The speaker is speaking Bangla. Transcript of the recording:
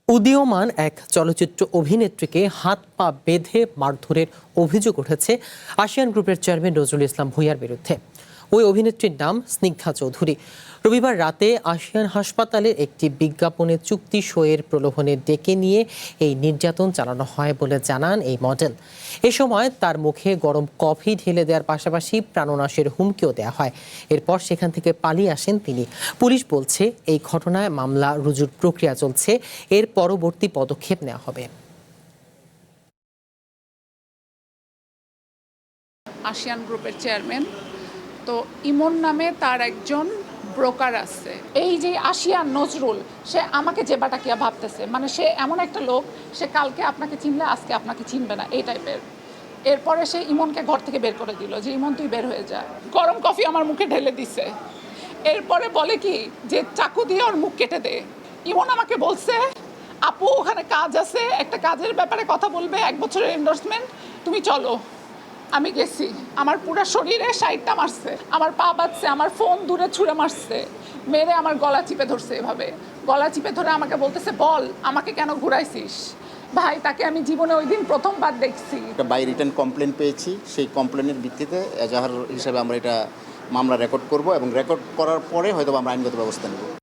উদীয়মান এক চলচ্চিত্র অভিনেত্রীকে হাত পা বেঁধে মারধরের অভিযোগ উঠেছে আসিয়ান গ্রুপের চেয়ারম্যান নজরুল ইসলাম ভূঁইয়ার বিরুদ্ধে। ওই অভিনেত্রীর নাম স্নিগ্ধা চৌধুরী। রবিবার রাতে আসিয়ান হাসপাতালের একটি বিজ্ঞাপনে চুক্তি সইয়ের প্রলোভনে ডেকে নিয়ে এই নির্যাতন চালানো হয় বলে জানান এই মডেল। এ সময় তার মুখে গরম কফি ঢেলে দেওয়ার পাশাপাশি প্রাণনাশের হুমকিও দেওয়া হয়। এরপর সেখান থেকে পালিয়ে আসেন তিনি। পুলিশ বলছে এই ঘটনায় মামলা রুজুর প্রক্রিয়া চলছে, এর পরবর্তী পদক্ষেপ নেওয়া হবে। আসিয়ান গ্রুপের চেয়ারম্যান, তো ইমন নামে তার একজন ব্রোকার আছে। এই যে আসিয়ান নজরুল, সে আমাকে যে বাটাকিয়া ভাবতেছে, মানে সে এমন একটা লোক, সে কালকে আপনাকে চিনলে আজকে আপনাকে চিনবে না, এই টাইপের। এরপরে সে ইমনকে ঘর থেকে বের করে দিল যে ইমন তুই বের হয়ে যা। গরম কফি আমার মুখে ঢেলে দিছে। এরপরে বলে কি যে চাকু দিয়ে ওর মুখ কেটে দে। ইমন আমাকে বলছে, আপু ওখানে কাজ আছে, একটা কাজের ব্যাপারে কথা বলবে, 1 বছরের এন্ডোর্সমেন্ট, তুমি চলো। আমি গেছি, আমার পুরো শরীরে 60টা মারছে, আমার পা বাঁধছে, আমার ফোন দূরে ছুঁড়ে মারছে, মেরে আমার গলা চিপে ধরছে। এভাবে গলা চিপে ধরে আমাকে বলতেছে, বল আমাকে কেন ঘুরাইছিস। ভাই, তাকে আমি জীবনে ওই দিন প্রথমবার দেখছি। একটা বাই রিটার্ন কমপ্লেন পেয়েছি, সেই কমপ্লেনের ভিত্তিতে এজাহার হিসাবে আমরা এটা মামলা রেকর্ড করব এবং রেকর্ড করার পরে হয়তো আমরা আইনগত ব্যবস্থা নেব।